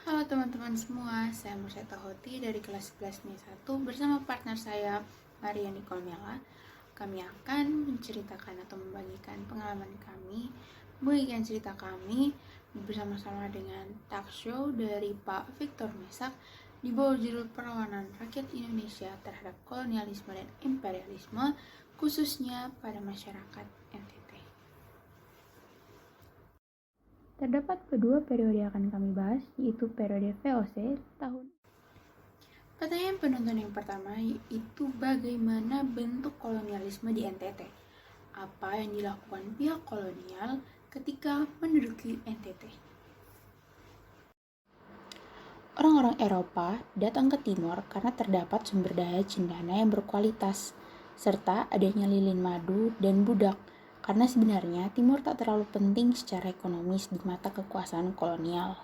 Halo teman-teman semua, saya Murseta Hoti dari kelas 11 MI 1 bersama partner saya Maria Nicolmela. Kami akan menceritakan atau membagikan pengalaman kami, membagikan cerita kami bersama-sama dengan talk show dari Pak Victor Mesak di bawah judul Perlawanan Rakyat Indonesia terhadap Kolonialisme dan Imperialisme, khususnya pada masyarakat NTT. Terdapat kedua periode yang akan kami bahas, yaitu periode VOC tahun. Pertanyaan penonton yang pertama yaitu bagaimana bentuk kolonialisme di NTT? Apa yang dilakukan pihak kolonial ketika menduduki NTT? Orang-orang Eropa datang ke timur karena terdapat sumber daya cendana yang berkualitas, serta adanya lilin madu dan budak, karena sebenarnya timur tak terlalu penting secara ekonomis di mata kekuasaan kolonial.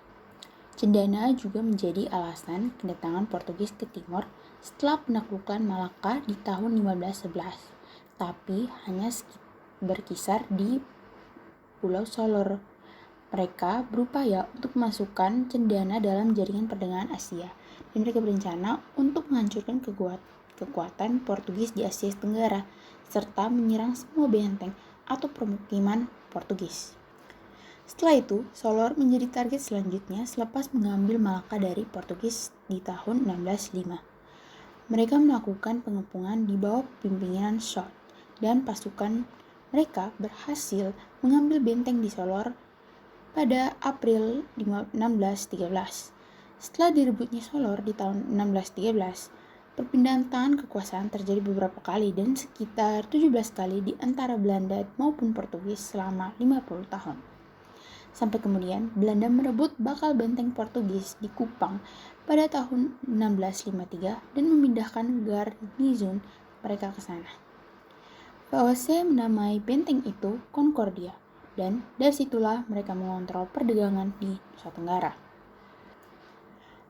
Cendana juga menjadi alasan kedatangan Portugis ke timur setelah penaklukan Malaka di tahun 1511, tapi hanya berkisar di Pulau Solor. Mereka berupaya untuk memasukkan cendana dalam jaringan perdagangan Asia, dan mereka berencana untuk menghancurkan kekuatan Portugis di Asia Tenggara, serta menyerang semua benteng atau permukiman Portugis. Setelah itu, Solor menjadi target selanjutnya selepas mengambil Malaka dari Portugis di tahun 1605. Mereka melakukan pengepungan di bawah pimpinan Short, dan pasukan mereka berhasil mengambil benteng di Solor pada April 1613. Setelah direbutnya Solor di tahun 1613, perpindahan tangan kekuasaan terjadi beberapa kali dan sekitar 17 kali di antara Belanda maupun Portugis selama 50 tahun. Sampai kemudian Belanda merebut bakal benteng Portugis di Kupang pada tahun 1653 dan memindahkan garnizon mereka ke sana. VOC menamai benteng itu Concordia, dan dari situlah mereka mengontrol perdagangan di Nusa Tenggara.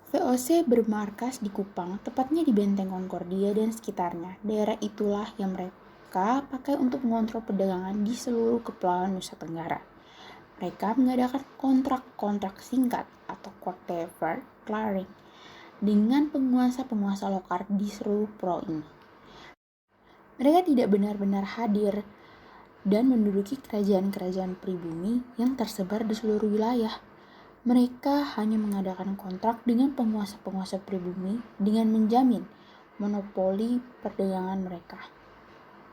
VOC bermarkas di Kupang, tepatnya di benteng Concordia dan sekitarnya. Daerah itulah yang mereka pakai untuk mengontrol perdagangan di seluruh kepulauan Nusa Tenggara. Mereka mengadakan kontrak-kontrak singkat atau whatever clearing dengan penguasa-penguasa lokal di seluruh pulau ini. Mereka tidak benar-benar hadir dan menduduki kerajaan-kerajaan pribumi yang tersebar di seluruh wilayah. Mereka hanya mengadakan kontrak dengan penguasa-penguasa pribumi dengan menjamin monopoli perdagangan mereka.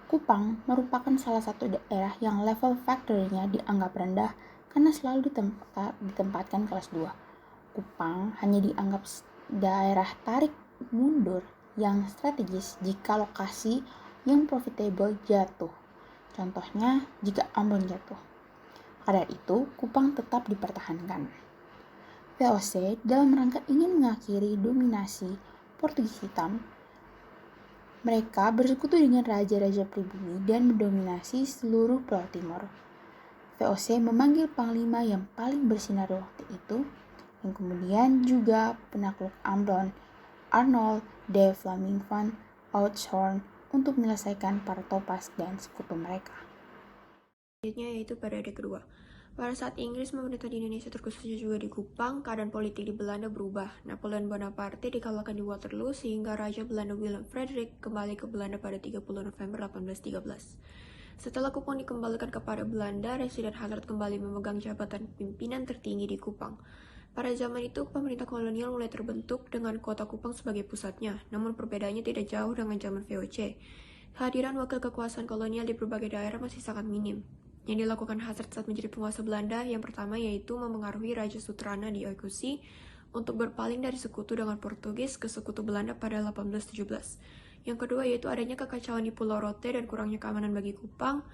Kupang merupakan salah satu daerah yang level factory-nya dianggap rendah karena selalu ditempatkan kelas 2. Kupang hanya dianggap daerah tarik mundur yang strategis jika lokasi yang profitable jatuh. Contohnya jika Ambon jatuh. Karena itu, Kupang tetap dipertahankan. VOC dalam rangka ingin mengakhiri dominasi Portugis hitam, mereka bersekutu dengan raja-raja pribumi dan mendominasi seluruh Pulau Timur. VOC memanggil panglima yang paling bersinar waktu itu, yang kemudian juga penakluk Ambon, Arnold de Flaming van Oudtshoorn, untuk menyelesaikan para topas dan sekutu mereka. Selanjutnya yaitu periode kedua. Pada saat Inggris memerintah di Indonesia, terkhususnya juga di Kupang, keadaan politik di Belanda berubah. Napoleon Bonaparte dikalahkan di Waterloo sehingga Raja Belanda Willem Frederik kembali ke Belanda pada 30 November 1813. Setelah Kupang dikembalikan kepada Belanda, Residen Hazard kembali memegang jabatan pimpinan tertinggi di Kupang. Pada zaman itu, pemerintah kolonial mulai terbentuk dengan kota Kupang sebagai pusatnya, namun perbedaannya tidak jauh dengan zaman VOC. Kehadiran wakil kekuasaan kolonial di berbagai daerah masih sangat minim. Yang dilakukan Hazard saat menjadi penguasa Belanda yang pertama yaitu memengaruhi Raja Sutrana di Oikosi untuk berpaling dari sekutu dengan Portugis ke sekutu Belanda pada 1817. Yang kedua yaitu adanya kekacauan di Pulau Rote dan kurangnya keamanan bagi Kupang.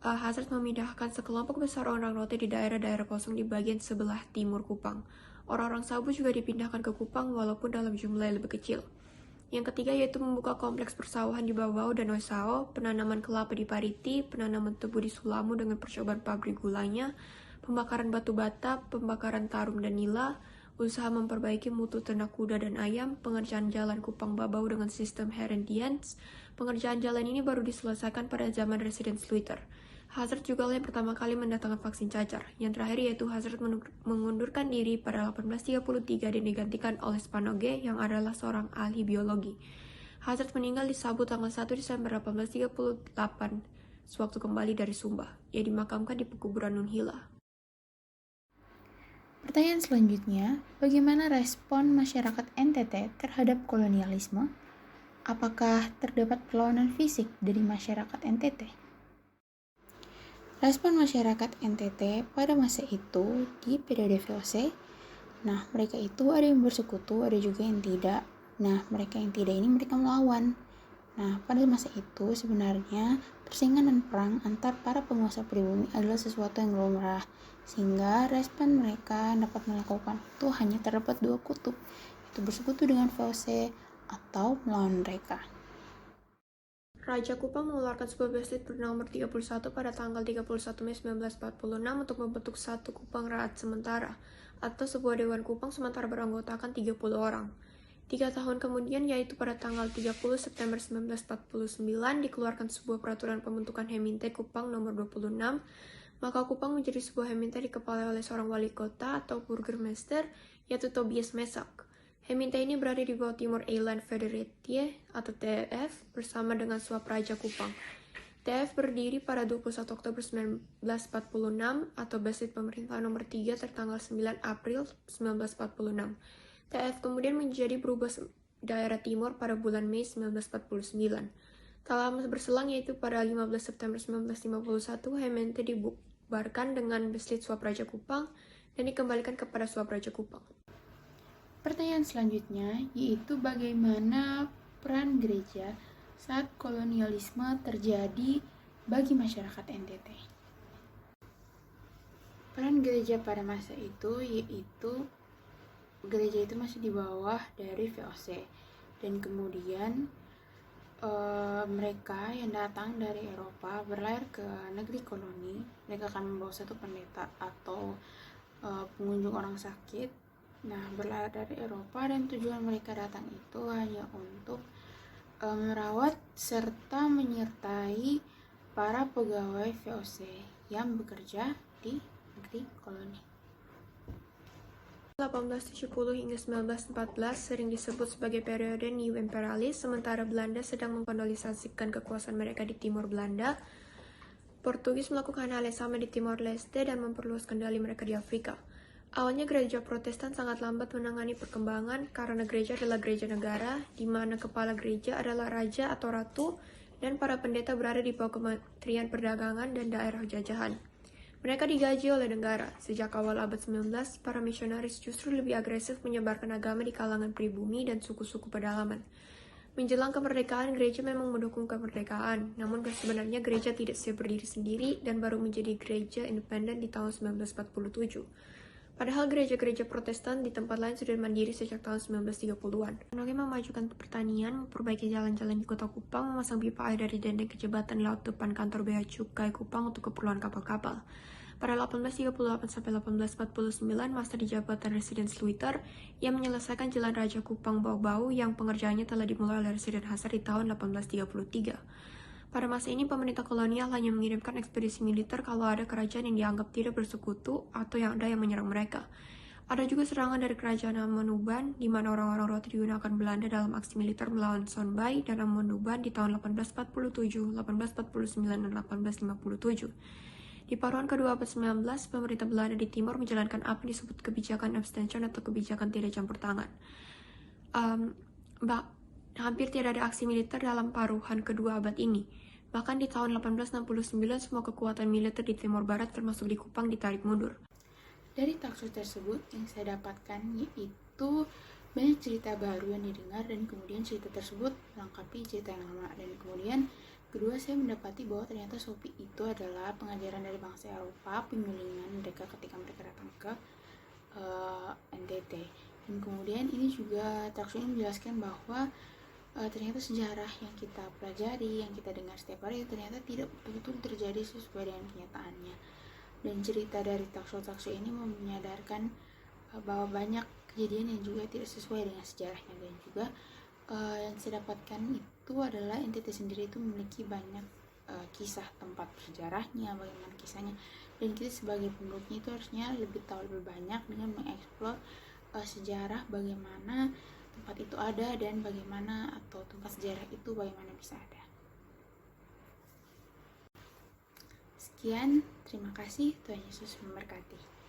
Hazard memindahkan sekelompok besar orang Rote di daerah-daerah kosong di bagian sebelah timur Kupang. Orang-orang Sabu juga dipindahkan ke Kupang walaupun dalam jumlah yang lebih kecil. Yang ketiga yaitu membuka kompleks persawahan di Bawau dan Oisao, penanaman kelapa di Pariti, penanaman tebu di Sulamu dengan percobaan pabrik gulanya, pembakaran batu bata, pembakaran tarum dan nila, usaha memperbaiki mutu ternak kuda dan ayam, pengerjaan jalan Kupang Babau dengan sistem Herendians. Pengerjaan jalan ini baru diselesaikan pada zaman Residen Sluiter. Hazard juga yang pertama kali mendatangkan vaksin cacar. Yang terakhir yaitu Hazard mengundurkan diri pada 1833 dan digantikan oleh Spanoge yang adalah seorang ahli biologi. Hazard meninggal di Sabu tanggal 1 Desember 1838 sewaktu kembali dari Sumba. Ia dimakamkan di pekuburan Nunhila. Pertanyaan selanjutnya, bagaimana respon masyarakat NTT terhadap kolonialisme? Apakah terdapat perlawanan fisik dari masyarakat NTT? Respon masyarakat NTT pada masa itu di periode VOC, nah mereka itu ada yang bersekutu, ada juga yang tidak. Nah mereka yang tidak ini mereka melawan. Nah pada masa itu sebenarnya persaingan dan perang antar para penguasa pribumi adalah sesuatu yang lumrah, sehingga respon mereka dapat melakukan itu hanya terdapat dua kutub, yaitu bersekutu dengan VOC atau melawan mereka. Raja Kupang mengeluarkan sebuah beslit bernomor 31 pada tanggal 31 Mei 1946 untuk membentuk satu Kupang Raat Sementara, atau sebuah Dewan Kupang sementara beranggotakan 30 orang. 3 tahun kemudian, yaitu pada tanggal 30 September 1949, dikeluarkan sebuah peraturan pembentukan Heminte Kupang nomor 26, maka Kupang menjadi sebuah Heminte dikepalai oleh seorang wali kota atau burgermeister, yaitu Tobias Mesak. Heminte ini berada di bawah Timor Eiland Federatie atau TF bersama dengan suap Raja Kupang. TF berdiri pada 21 Oktober 1946 atau Beslit Pemerintah nomor 3 tertanggal 9 April 1946. TF kemudian menjadi berubah daerah Timor pada bulan Mei 1949. Tak lama berselang yaitu pada 15 September 1951, Heminte dibubarkan dengan Beslit suap Raja Kupang dan dikembalikan kepada suap Raja Kupang. Pertanyaan selanjutnya yaitu bagaimana peran gereja saat kolonialisme terjadi bagi masyarakat NTT. Peran gereja pada masa itu yaitu gereja itu masih di bawah dari VOC dan kemudian mereka yang datang dari Eropa berlayar ke negeri koloni, mereka akan membawa satu pendeta atau pengunjung orang sakit. Nah, berlayar dari Eropa dan tujuan mereka datang itu hanya untuk merawat serta menyertai para pegawai VOC yang bekerja di negeri koloni. 1870 hingga 1914 sering disebut sebagai periode New Imperialis, sementara Belanda sedang mengkolonisasikan kekuasaan mereka di Timor Belanda. Portugis melakukan hal yang sama di Timor Leste dan memperluas kendali mereka di Afrika. Awalnya gereja Protestan sangat lambat menangani perkembangan karena gereja adalah gereja negara, di mana kepala gereja adalah raja atau ratu, dan para pendeta berada di bawah Kementerian Perdagangan dan daerah jajahan. Mereka digaji oleh negara. Sejak awal abad 19, para misionaris justru lebih agresif menyebarkan agama di kalangan pribumi dan suku-suku pedalaman. Menjelang kemerdekaan, gereja memang mendukung kemerdekaan, namun sebenarnya gereja tidak siap berdiri sendiri dan baru menjadi gereja independen di tahun 1947. Padahal gereja-gereja Protestan di tempat lain sudah mandiri sejak tahun 1930-an. Teknologi memajukan pertanian, memperbaiki jalan-jalan di kota Kupang, memasang pipa air dari dinding ke jembatan laut depan kantor bea cukai Kupang untuk keperluan kapal-kapal. Pada 1838 sampai 1849, masa di jabatan Residen Sluiter, ia menyelesaikan Jalan Raja Kupang Bau-Bau yang pengerjaannya telah dimulai oleh Residen Hazard di tahun 1833. Pada masa ini, pemerintah kolonial hanya mengirimkan ekspedisi militer kalau ada kerajaan yang dianggap tidak bersekutu atau yang ada yang menyerang mereka. Ada juga serangan dari kerajaan Amonuban, di mana orang-orang Roti digunakan Belanda dalam aksi militer melawan Sonbai dan Amonuban di tahun 1847, 1849, dan 1857. Di paruhan kedua abad 19, pemerintah Belanda di Timor menjalankan apa yang disebut kebijakan abstention atau kebijakan tidak campur tangan. Hampir tidak ada aksi militer dalam paruhan kedua abad ini. Bahkan di tahun 1869, semua kekuatan militer di Timor Barat termasuk di Kupang ditarik mundur. Dari taksut tersebut yang saya dapatkan yaitu banyak cerita baru yang didengar dan kemudian cerita tersebut melengkapi cerita yang lama. Dan kemudian kedua saya mendapati bahwa ternyata Sopi itu adalah pengajaran dari bangsa Eropa, penyulingan mereka ketika mereka datang ke NTT. Dan kemudian ini juga taksutnya menjelaskan bahwa ternyata sejarah yang kita pelajari, yang kita dengar setiap hari ternyata tidak betul-betul terjadi sesuai dengan kenyataannya. Dan cerita dari takso-takso ini menyadarkan bahwa banyak kejadian yang juga tidak sesuai dengan sejarahnya. Dan juga yang saya dapatkan itu adalah NTT sendiri itu memiliki banyak kisah tempat bersejarahnya, bagaimana kisahnya, dan kita sebagai penduduknya itu harusnya lebih tahu lebih banyak dengan mengeksplor sejarah bagaimana tempat itu ada dan bagaimana atau tempat sejarah itu bagaimana bisa ada. Sekian, terima kasih, Tuhan Yesus memberkati.